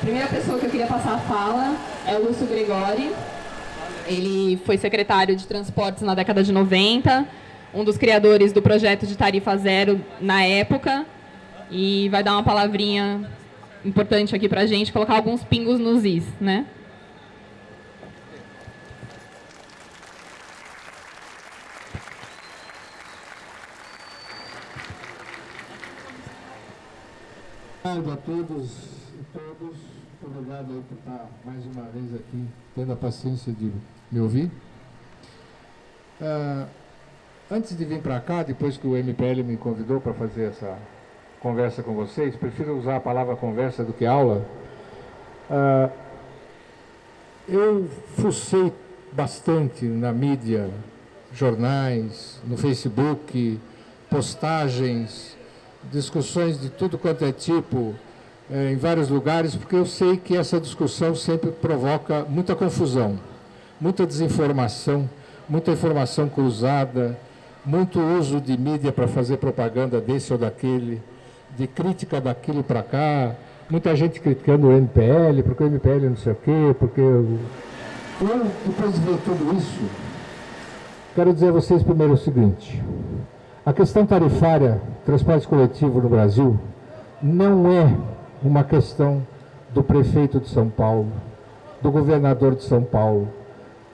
Primeira pessoa que eu queria passar a fala é o Lúcio Gregori. Ele foi secretário de Transportes na década de 90, um dos criadores do projeto de tarifa zero na época, e vai dar uma palavrinha importante aqui para a gente, colocar alguns pingos nos is, né? Obrigado a todos e todas. Obrigado aí por estar mais uma vez aqui, tendo a paciência de me ouvir. Antes de vir para cá, depois que o MPL me convidou para fazer essa conversa com vocês, prefiro usar a palavra conversa do que aula. Eu fucei bastante na mídia, jornais, no Facebook, postagens, discussões de tudo quanto é tipo, em vários lugares, porque eu sei que essa discussão sempre provoca muita confusão, muita desinformação, muita informação cruzada, muito uso de mídia para fazer propaganda desse ou daquele, de crítica daquilo para cá, muita gente criticando o MPL, porque o MPL não sei o quê, porque... Eu, depois de ver tudo isso, quero dizer a vocês primeiro o seguinte: a questão tarifária, transporte coletivo no Brasil, não é uma questão do prefeito de São Paulo, do governador de São Paulo.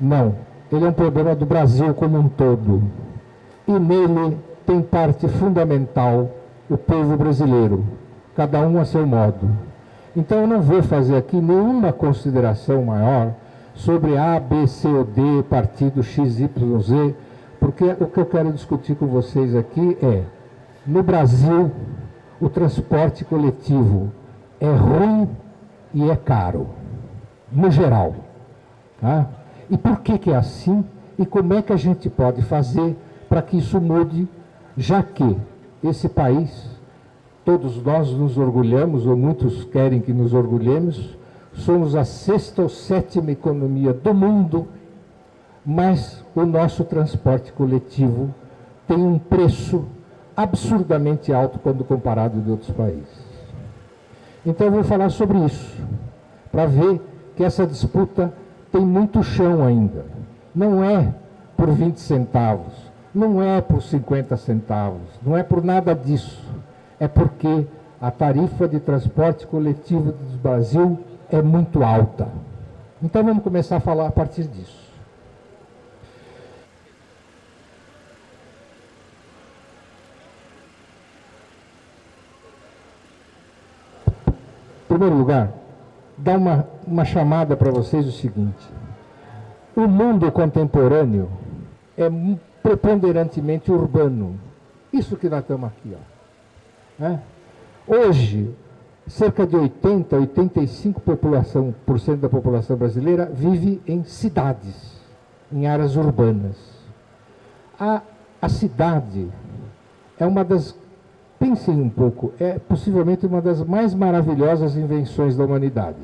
Não, ele é um problema do Brasil como um todo. E nele tem parte fundamental o povo brasileiro, cada um a seu modo. Então eu não vou fazer aqui nenhuma consideração maior sobre A, B, C ou D, partido X, Y, Z, porque o que eu quero discutir com vocês aqui é: no Brasil, o transporte coletivo é ruim e é caro, no geral. Tá? E por que é assim? E como é que a gente pode fazer para que isso mude, já que esse país, todos nós nos orgulhamos, ou muitos querem que nos orgulhemos, somos a 6ª ou 7ª economia do mundo, mas o nosso transporte coletivo tem um preço absurdamente alto quando comparado de outros países. Então eu vou falar sobre isso, para ver que essa disputa tem muito chão ainda. Não é por 20 centavos, não é por 50 centavos, não é por nada disso. É porque a tarifa de transporte coletivo do Brasil é muito alta. Então vamos começar a falar a partir disso. Em primeiro lugar, dar uma chamada para vocês o seguinte: o mundo contemporâneo é preponderantemente urbano. Isso que nós estamos aqui, ó. Né? Hoje, cerca de 85% da população brasileira vive em cidades, em áreas urbanas. A cidade é uma das... Pensem um pouco, é possivelmente uma das mais maravilhosas invenções da humanidade.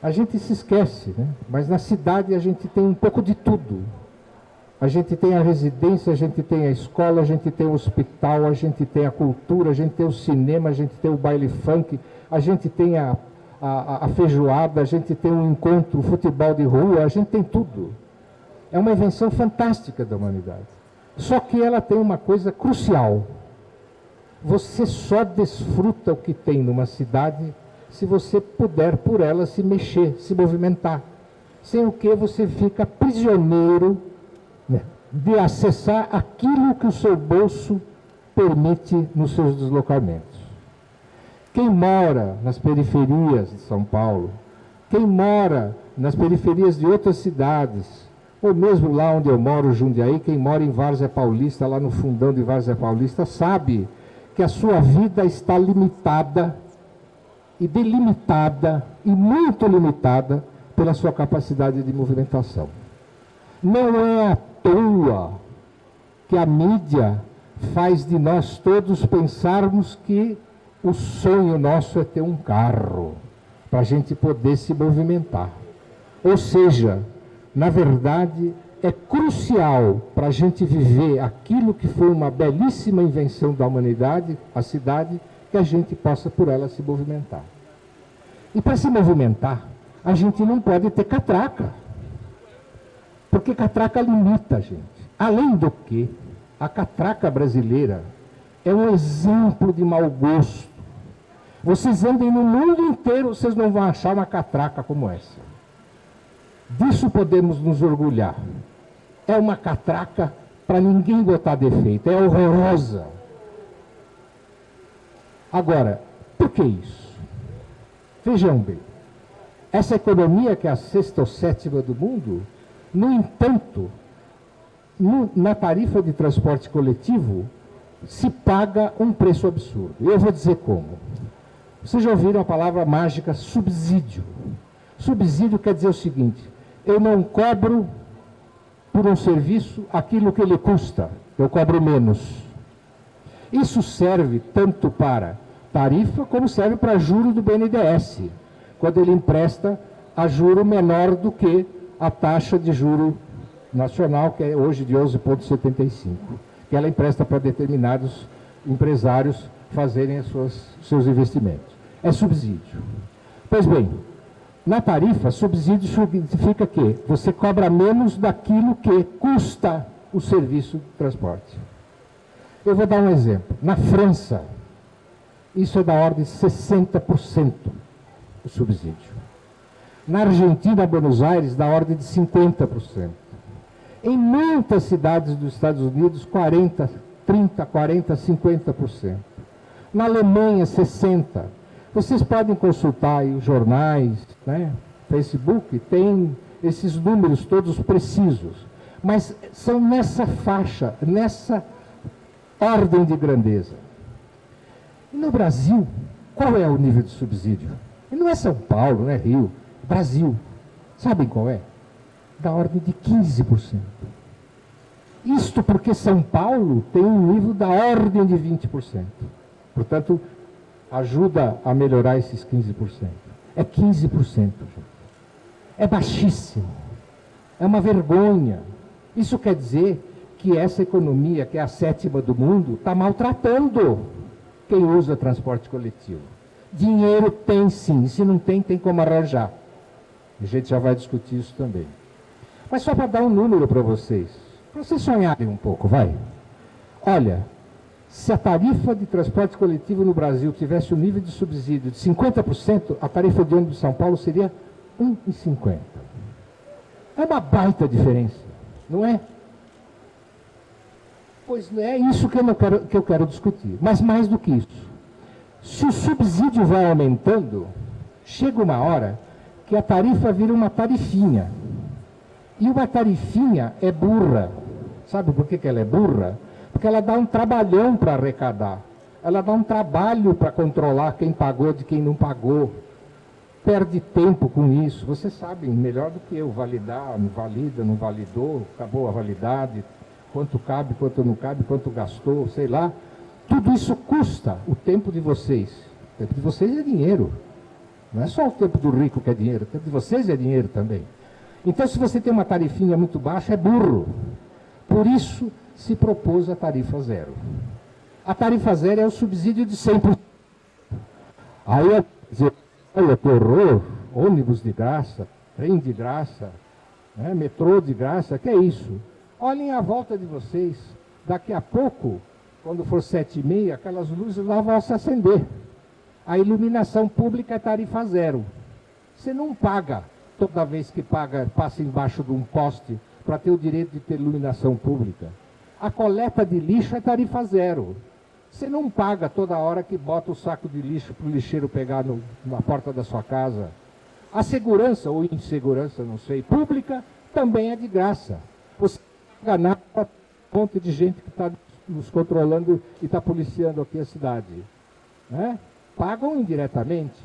A gente se esquece, né? Mas na cidade a gente tem um pouco de tudo. A gente tem a residência, a gente tem a escola, a gente tem o hospital, a gente tem a cultura, a gente tem o cinema, a gente tem o baile funk, a gente tem a feijoada, a gente tem um encontro, o futebol de rua, a gente tem tudo. É uma invenção fantástica da humanidade. Só que ela tem uma coisa crucial. Você só desfruta o que tem numa cidade se você puder por ela se mexer, se movimentar. Sem o que você fica prisioneiro, né, de acessar aquilo que o seu bolso permite nos seus deslocamentos. Quem mora nas periferias de São Paulo, quem mora nas periferias de outras cidades, ou mesmo lá onde eu moro, Jundiaí, quem mora em Várzea Paulista, lá no fundão de Várzea Paulista, sabe que a sua vida está limitada e delimitada, e muito limitada, pela sua capacidade de movimentação. Não é à toa que a mídia faz de nós todos pensarmos que o sonho nosso é ter um carro, para a gente poder se movimentar. Ou seja, na verdade, é crucial para a gente viver aquilo que foi uma belíssima invenção da humanidade, a cidade, que a gente possa por ela se movimentar. E para se movimentar, a gente não pode ter catraca, porque catraca limita a gente. Além do que, a catraca brasileira é um exemplo de mau gosto. Vocês andem no mundo inteiro, vocês não vão achar uma catraca como essa. Disso podemos nos orgulhar. É uma catraca para ninguém botar defeito, é horrorosa. Agora, por que isso? Vejam bem, essa economia que é a 6ª ou 7ª do mundo, no entanto, na tarifa de transporte coletivo, se paga um preço absurdo. Eu vou dizer como. Vocês já ouviram a palavra mágica subsídio. Subsídio quer dizer o seguinte: eu não cobro por um serviço aquilo que ele custa, eu cobro menos. Isso serve tanto para tarifa como serve para juro do BNDES, quando ele empresta a juro menor do que a taxa de juro nacional, que é hoje de 11,75, que ela empresta para determinados empresários fazerem seus investimentos. É subsídio. Pois bem, na tarifa, subsídio significa que você cobra menos daquilo que custa o serviço de transporte. Eu vou dar um exemplo. Na França, isso é da ordem de 60% o subsídio. Na Argentina, Buenos Aires, da ordem de 50%. Em muitas cidades dos Estados Unidos, 40%, 30%, 40%, 50%. Na Alemanha, 60%. Vocês podem consultar aí os jornais, né? Facebook, tem esses números todos precisos. Mas são nessa faixa, nessa ordem de grandeza. E no Brasil, qual é o nível de subsídio? E não é São Paulo, não é Rio, Brasil. Sabem qual é? Da ordem de 15%. Isto porque São Paulo tem um nível da ordem de 20%. Portanto, ajuda a melhorar esses 15%. É 15%, gente. É baixíssimo. É uma vergonha. Isso quer dizer que essa economia, que é a 7ª do mundo, está maltratando quem usa transporte coletivo. Dinheiro tem sim, se não tem, tem como arranjar. A gente já vai discutir isso também. Mas só para dar um número para vocês sonharem um pouco, vai. Olha, se a tarifa de transporte coletivo no Brasil tivesse um nível de subsídio de 50%, a tarifa de ônibus de São Paulo seria 1,50. É uma baita diferença, não é? Pois não é isso que eu quero discutir. Mas mais do que isso, se o subsídio vai aumentando, chega uma hora que a tarifa vira uma tarifinha. E uma tarifinha é burra. Sabe por que ela é burra? Porque ela dá um trabalhão para arrecadar. Ela dá um trabalho para controlar quem pagou de quem não pagou. Perde tempo com isso. Vocês sabem melhor do que eu. Validar, não valida, não validou, acabou a validade, quanto cabe, quanto não cabe, quanto gastou, sei lá. Tudo isso custa o tempo de vocês. O tempo de vocês é dinheiro. Não é só o tempo do rico que é dinheiro, o tempo de vocês é dinheiro também. Então, se você tem uma tarifinha muito baixa, é burro. Por isso, se propôs a tarifa zero. A tarifa zero é o subsídio de 100%. Aí, olha que horror, ônibus de graça, trem de graça, né, metrô de graça, que é isso? Olhem à volta de vocês, daqui a pouco, quando for 7h30, aquelas luzes lá vão se acender. A iluminação pública é tarifa zero. Você não paga toda vez que passa embaixo de um poste para ter o direito de ter iluminação pública. A coleta de lixo é tarifa zero. Você não paga toda hora que bota o saco de lixo para o lixeiro pegar na porta da sua casa. A segurança, ou insegurança, não sei, pública, também é de graça. Você não paga nada para um monte de gente que está nos controlando e está policiando aqui a cidade. Né? Pagam indiretamente.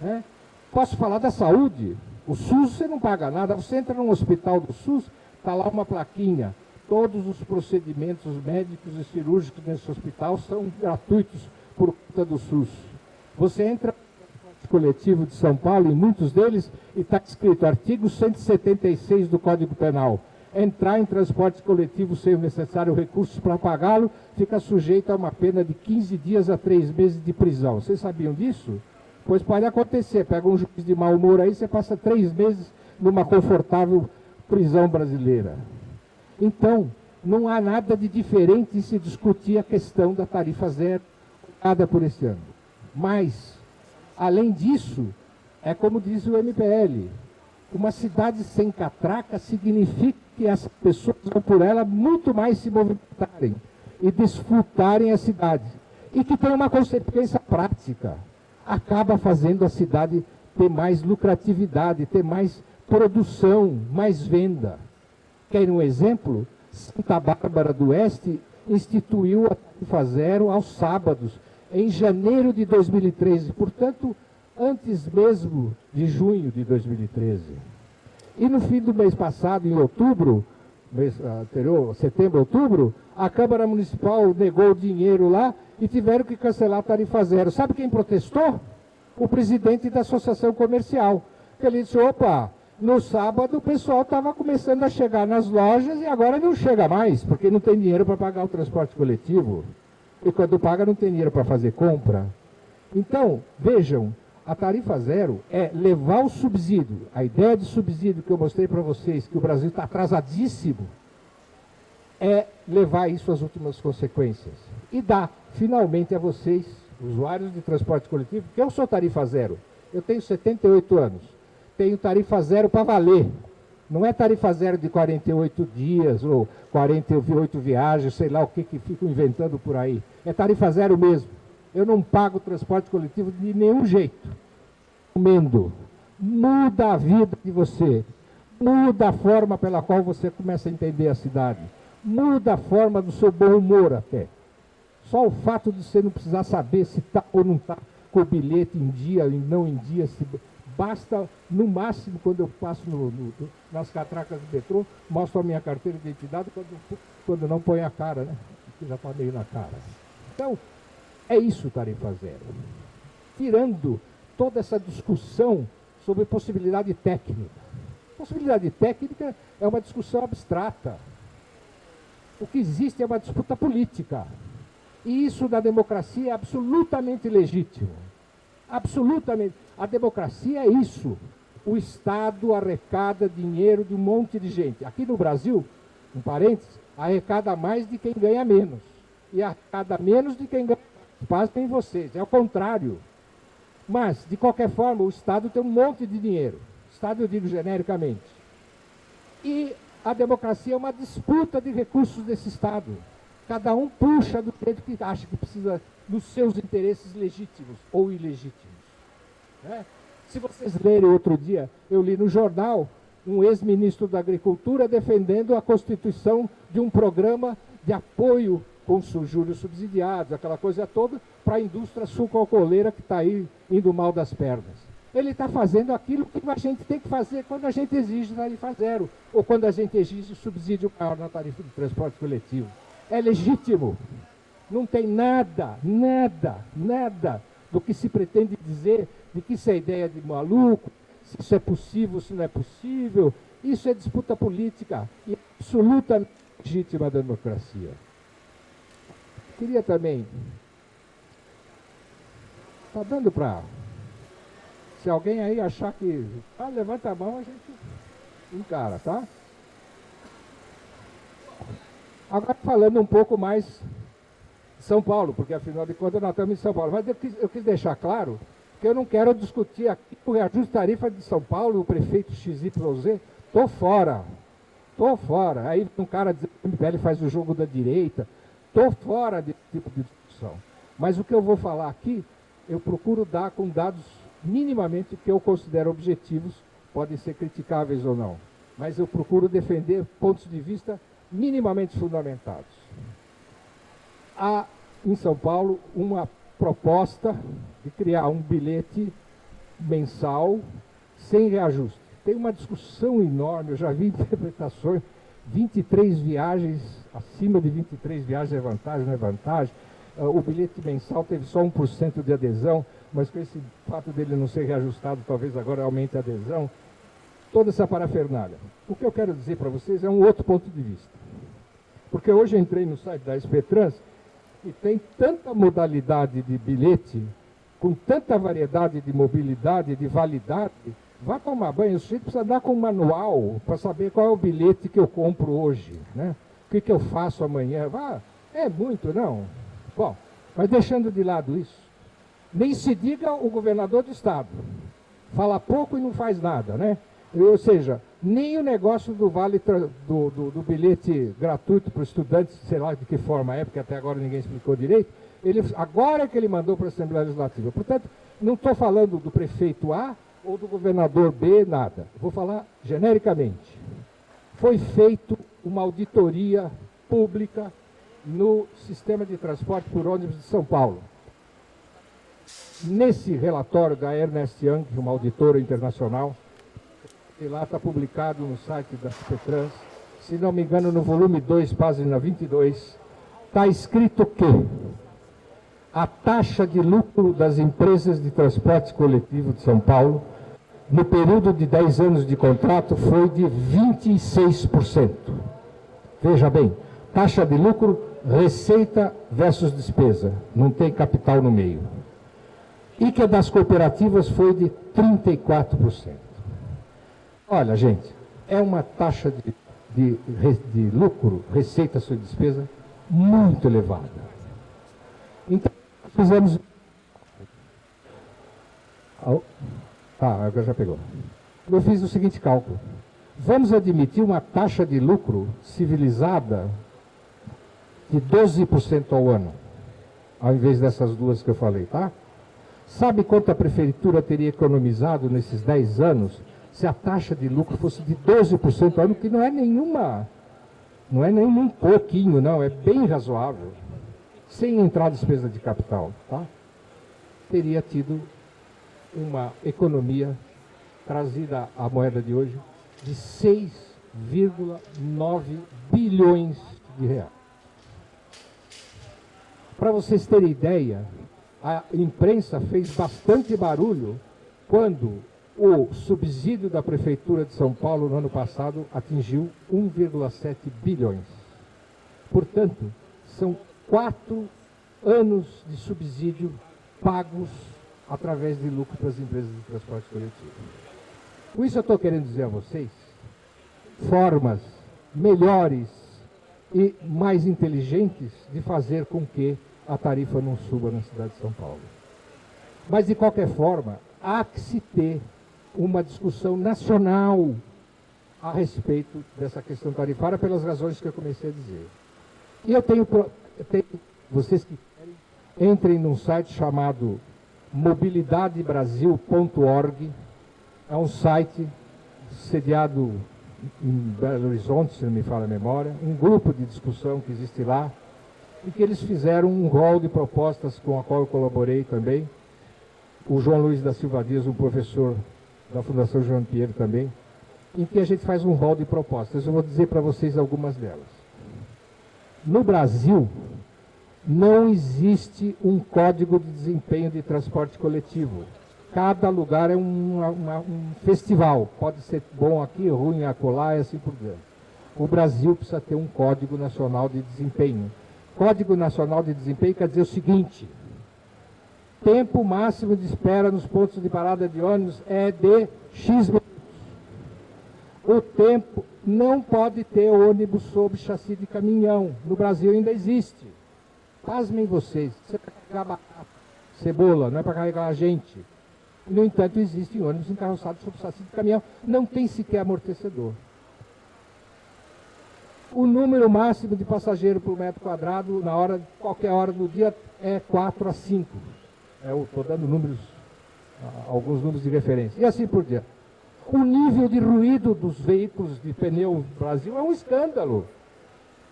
Né? Posso falar da saúde? O SUS você não paga nada. Você entra num hospital do SUS, está lá uma plaquinha. Todos os procedimentos médicos e cirúrgicos nesse hospital são gratuitos por conta do SUS. Você entra no transporte coletivo de São Paulo, em muitos deles, e está escrito artigo 176 do Código Penal. entrar em transporte coletivo sem o necessário recursos para pagá-lo, fica sujeito a uma pena de 15 dias a 3 meses de prisão. Vocês sabiam disso? Pois pode acontecer. Pega um juiz de mau humor aí, você passa 3 meses numa confortável prisão brasileira. Então, não há nada de diferente em se discutir a questão da tarifa zero, nada por esse ano. Mas, além disso, é como diz o MPL, uma cidade sem catraca significa que as pessoas vão por ela muito mais se movimentarem e desfrutarem a cidade. E que tem uma consequência prática. Acaba fazendo a cidade ter mais lucratividade, ter mais produção, mais venda. Quer um exemplo? Santa Bárbara do Oeste instituiu a tarifa zero aos sábados, em janeiro de 2013, portanto, antes mesmo de junho de 2013. E no fim do mês passado, em outubro, mês anterior, setembro, outubro, a Câmara Municipal negou o dinheiro lá e tiveram que cancelar a tarifa zero. Sabe quem protestou? O presidente da Associação Comercial. Ele disse, opa, no sábado o pessoal estava começando a chegar nas lojas e agora não chega mais, porque não tem dinheiro para pagar o transporte coletivo. E quando paga não tem dinheiro para fazer compra. Então, vejam, a tarifa zero é levar o subsídio, a ideia de subsídio que eu mostrei para vocês, que o Brasil está atrasadíssimo, é levar isso às últimas consequências. E dar, finalmente, a vocês, usuários de transporte coletivo, que eu sou tarifa zero, eu tenho 78 anos, tenho tarifa zero para valer. Não é tarifa zero de 48 dias ou 48 viagens, sei lá o que ficam inventando por aí. É tarifa zero mesmo. Eu não pago transporte coletivo de nenhum jeito. Recomendo. Muda a vida de você. Muda a forma pela qual você começa a entender a cidade. Muda a forma do seu bom humor até. Só o fato de você não precisar saber se está ou não está com o bilhete em dia e não em dia, basta, no máximo, quando eu passo nas catracas do metrô, mostro a minha carteira de identidade, quando não põe a cara, né? Porque já está meio na cara. Então, é isso, tarifa zero. Tirando toda essa discussão sobre possibilidade técnica. Possibilidade técnica é uma discussão abstrata. O que existe é uma disputa política. E isso na democracia é absolutamente legítimo. Absolutamente. A democracia é isso. O Estado arrecada dinheiro de um monte de gente. Aqui no Brasil, um parênteses, arrecada mais de quem ganha menos. E arrecada menos de quem ganha mais. Pasmem vocês, é o contrário. Mas, de qualquer forma, o Estado tem um monte de dinheiro. Estado, eu digo genericamente. E a democracia é uma disputa de recursos desse Estado. Cada um puxa do jeito que acha que precisa dos seus interesses legítimos ou ilegítimos. Né? Se vocês lerem outro dia, eu li no jornal um ex-ministro da Agricultura defendendo a constituição de um programa de apoio com juros subsidiados, aquela coisa toda, para a indústria sucroalcooleira que está aí indo mal das pernas. Ele está fazendo aquilo que a gente tem que fazer quando a gente exige tarifa zero, ou quando a gente exige subsídio maior na tarifa de transporte coletivo. É legítimo. Não tem nada do que se pretende dizer de que isso é ideia de maluco, se isso é possível, se não é possível. Isso é disputa política e absolutamente legítima da democracia. Queria também... Está dando para... Se alguém aí achar que... levanta a mão, a gente encara, tá? Agora falando um pouco mais de São Paulo, porque afinal de contas nós estamos em São Paulo. Mas eu quis deixar claro que eu não quero discutir aqui o reajuste de tarifa de São Paulo, o prefeito XYZ. Estou fora. Aí um cara diz que o MPL faz o jogo da direita. Estou fora desse tipo de discussão. Mas o que eu vou falar aqui, eu procuro dar com dados minimamente que eu considero objetivos, podem ser criticáveis ou não. Mas eu procuro defender pontos de vista minimamente fundamentados. Há, em São Paulo, uma proposta de criar um bilhete mensal sem reajuste. Tem uma discussão enorme, eu já vi interpretações, 23 viagens, acima de 23 viagens é vantagem, não é vantagem. O bilhete mensal teve só 1% de adesão, mas com esse fato dele não ser reajustado, talvez agora aumente a adesão. toda essa parafernália. O que eu quero dizer para vocês é um outro ponto de vista. Porque hoje eu entrei no site da SP Trans e tem tanta modalidade de bilhete, com tanta variedade de mobilidade, de validade. Vá tomar banho, o sujeito precisa andar com um manual para saber qual é o bilhete que eu compro hoje, né? O que eu faço amanhã. É muito, não? Bom, mas deixando de lado isso, nem se diga o governador do estado. Fala pouco e não faz nada, né? Ou seja, nem o negócio do vale do bilhete gratuito para os estudantes, sei lá de que forma é, porque até agora ninguém explicou direito, agora é que ele mandou para a Assembleia Legislativa. Portanto, não estou falando do prefeito A ou do governador B, nada. Vou falar genericamente. Foi feita uma auditoria pública no sistema de transporte por ônibus de São Paulo. Nesse relatório da Ernst Young, uma auditora internacional, e lá está publicado no site da CPTrans, se não me engano, no volume 2, página 22, está escrito que a taxa de lucro das empresas de transporte coletivo de São Paulo, no período de 10 anos de contrato, foi de 26%. Veja bem, taxa de lucro, receita versus despesa, não tem capital no meio. E que a das cooperativas foi de 34%. Olha, gente, é uma taxa de lucro, receita sobre despesa, muito elevada. Então, fizemos... agora já pegou. Eu fiz o seguinte cálculo. Vamos admitir uma taxa de lucro civilizada de 12% ao ano, ao invés dessas duas que eu falei, tá? Sabe quanto a prefeitura teria economizado nesses 10 anos se a taxa de lucro fosse de 12% ao ano, que não é nenhum pouquinho, não, é bem razoável, sem entrar despesa de capital, tá? Teria tido uma economia trazida à moeda de hoje de 6,9 bilhões de reais. Para vocês terem ideia, a imprensa fez bastante barulho quando o subsídio da Prefeitura de São Paulo no ano passado atingiu 1,7 bilhões. Portanto, são 4 anos de subsídio pagos através de lucro para as empresas de transporte coletivo. Com isso eu estou querendo dizer a vocês formas melhores e mais inteligentes de fazer com que a tarifa não suba na cidade de São Paulo. Mas, de qualquer forma, há que se ter uma discussão nacional a respeito dessa questão tarifária pelas razões que eu comecei a dizer. E eu tenho vocês que querem, entrem num site chamado mobilidadebrasil.org, é um site sediado em Belo Horizonte, se não me falha a memória, um grupo de discussão que existe lá, e que eles fizeram um rol de propostas com a qual eu colaborei também. O João Luiz da Silva Dias, um professor da Fundação João Pinheiro também, em que a gente faz um rol de propostas. Eu vou dizer para vocês algumas delas. No Brasil, não existe um código de desempenho de transporte coletivo. Cada lugar é um festival. Pode ser bom aqui, ruim acolá e assim por diante. O Brasil precisa ter um Código Nacional de Desempenho. Código Nacional de Desempenho quer dizer o seguinte: tempo máximo de espera nos pontos de parada de ônibus é de X minutos. O tempo não pode ter ônibus sob chassi de caminhão. No Brasil ainda existe. Pasmem vocês, você vai carregar batata, cebola, não é para carregar a gente. No entanto, existem ônibus encarroçados sob chassi de caminhão. Não tem sequer amortecedor. O número máximo de passageiro por metro quadrado, qualquer hora do dia, é 4 a 5. Eu estou dando alguns números de referência. E assim por diante. O nível de ruído dos veículos de pneu no Brasil é um escândalo.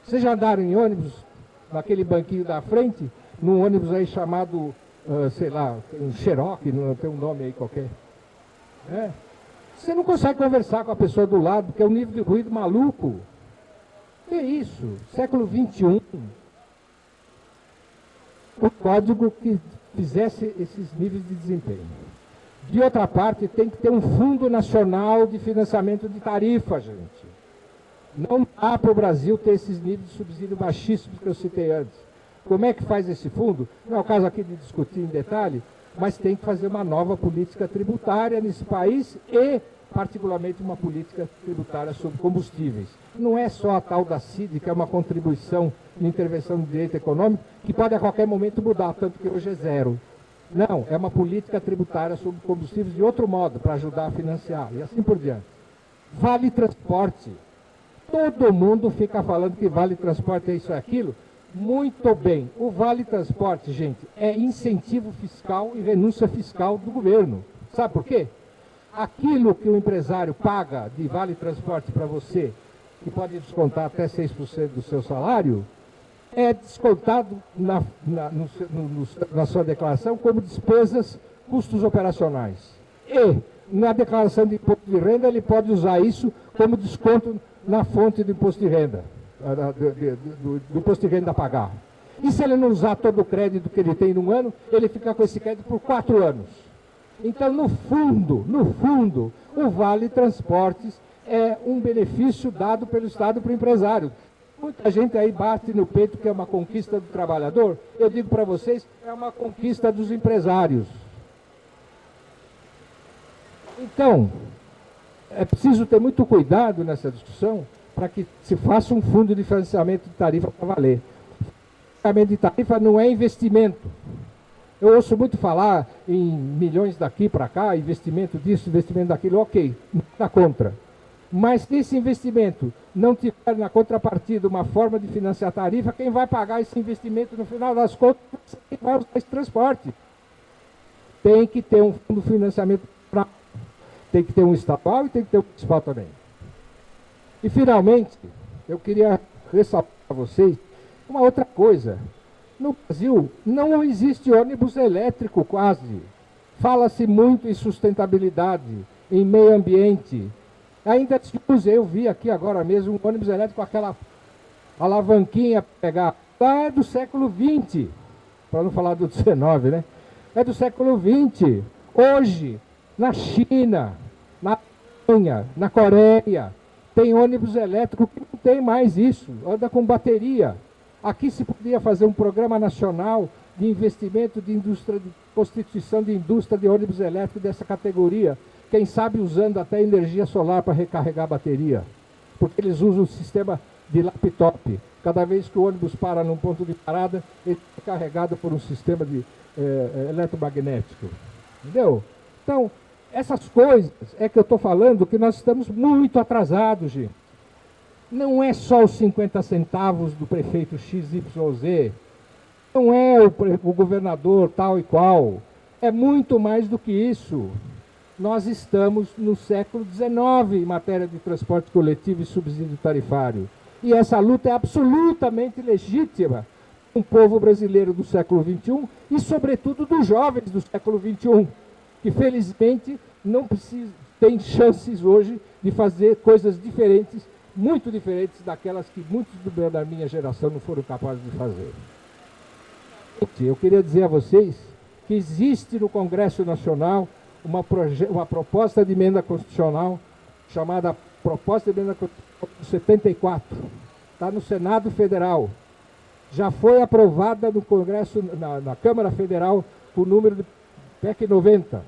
Vocês já andaram em ônibus, naquele banquinho da frente, num ônibus aí chamado, sei lá, um Cherokee, não tem um nome aí qualquer. Você não consegue conversar com a pessoa do lado, porque é um nível de ruído maluco. Que isso? Século XXI. O código que fizesse esses níveis de desempenho. De outra parte, tem que ter um fundo nacional de financiamento de tarifa, gente. Não dá para o Brasil ter esses níveis de subsídio baixíssimos que eu citei antes. Como é que faz esse fundo? Não é o caso aqui de discutir em detalhe, mas tem que fazer uma nova política tributária nesse país e, particularmente, uma política tributária sobre combustíveis. Não é só a tal da CID, que é uma contribuição de intervenção no direito econômico, que pode a qualquer momento mudar, tanto que hoje é zero. Não, é uma política tributária sobre combustíveis de outro modo, para ajudar a financiar, e assim por diante. Vale transporte. Todo mundo fica falando que vale transporte é isso e aquilo. Muito bem. O vale transporte, gente, é incentivo fiscal e renúncia fiscal do governo. Sabe por quê? Aquilo que o empresário paga de vale transporte para você, que pode descontar até 6% do seu salário, é descontado na sua declaração como despesas, custos operacionais. E, na declaração de imposto de renda, ele pode usar isso como desconto na fonte do imposto de renda, do imposto de renda a pagar. E se ele não usar todo o crédito que ele tem num ano, ele fica com esse crédito por 4 anos. Então, no fundo, o Vale Transportes é um benefício dado pelo Estado para o empresário. Muita gente aí bate no peito que é uma conquista do trabalhador. Eu digo para vocês, é uma conquista dos empresários. Então, é preciso ter muito cuidado nessa discussão para que se faça um fundo de financiamento de tarifa para valer. Financiamento de tarifa não é investimento. Eu ouço muito falar em milhões daqui para cá, investimento disso, investimento daquilo, ok, nada contra. Mas se esse investimento não tiver na contrapartida uma forma de financiar a tarifa, quem vai pagar esse investimento no final das contas vai usar esse transporte. Tem que ter um fundo de financiamento, tem que ter um estadual e tem que ter um municipal também. E finalmente, eu queria ressaltar para vocês uma outra coisa. No Brasil não existe ônibus elétrico quase. Fala-se muito em sustentabilidade, em meio ambiente. Ainda se usa, eu vi aqui agora mesmo um ônibus elétrico com aquela alavanquinha para pegar. Lá é do século XX, para não falar do XIX, né? É do século XX. Hoje, na China, na Alemanha, na Coreia, tem ônibus elétrico que não tem mais isso, anda com bateria. Aqui se podia fazer um programa nacional de investimento de indústria, de constituição de indústria de ônibus elétrico dessa categoria. Quem sabe usando até energia solar para recarregar a bateria. Porque eles usam o sistema de laptop. Cada vez que o ônibus para num ponto de parada, ele é carregado por um sistema de, eletromagnético. Entendeu? Então, essas coisas é que eu estou falando que nós estamos muito atrasados, gente. Não é só os 50 centavos do prefeito XYZ. Não é o governador tal e qual. É muito mais do que isso. Nós estamos no século XIX em matéria de transporte coletivo e subsídio tarifário. E essa luta é absolutamente legítima com o povo brasileiro do século XXI e, sobretudo, dos jovens do século XXI, que, felizmente, não tem chances hoje de fazer coisas diferentes, muito diferentes daquelas que muitos da minha geração não foram capazes de fazer. Eu queria dizer a vocês que existe no Congresso Nacional uma proposta de emenda constitucional chamada Proposta de Emenda Constitucional 74. Está no Senado Federal. Já foi aprovada no Congresso, na Câmara Federal, por número de PEC 90.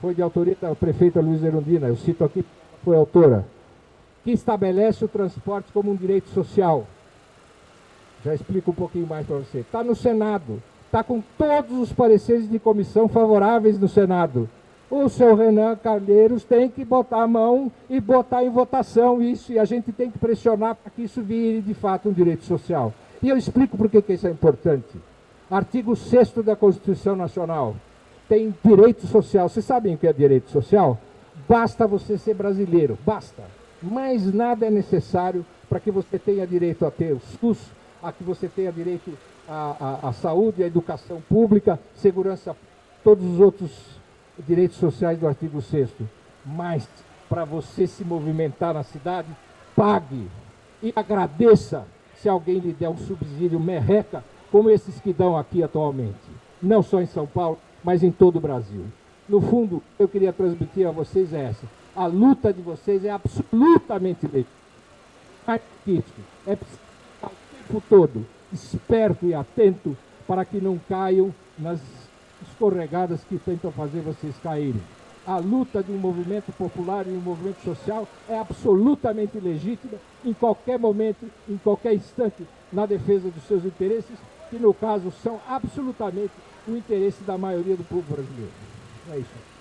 Foi de autoria da prefeita Luísa Erundina, eu cito aqui, foi autora, que estabelece o transporte como um direito social. Já explico um pouquinho mais para você. Está no Senado, está com todos os pareceres de comissão favoráveis no Senado. O seu Renan Calheiros tem que botar a mão e botar em votação isso, e a gente tem que pressionar para que isso vire de fato um direito social. E eu explico por que isso é importante. Artigo 6º da Constituição Nacional. Tem direito social. Vocês sabem o que é direito social? Basta você ser brasileiro, basta. Mais nada é necessário para que você tenha direito a ter o SUS, a que você tenha direito à saúde, à educação pública, segurança, todos os outros direitos sociais do artigo 6º. Mas, para você se movimentar na cidade, pague e agradeça se alguém lhe der um subsídio merreca, como esses que dão aqui atualmente. Não só em São Paulo, mas em todo o Brasil. No fundo, eu queria transmitir a vocês essa. A luta de vocês é absolutamente legítima. É preciso estar o tempo todo esperto e atento para que não caiam nas escorregadas que tentam fazer vocês caírem. A luta de um movimento popular e um movimento social é absolutamente legítima em qualquer momento, em qualquer instante, na defesa dos seus interesses, que no caso são absolutamente o interesse da maioria do povo brasileiro. É isso.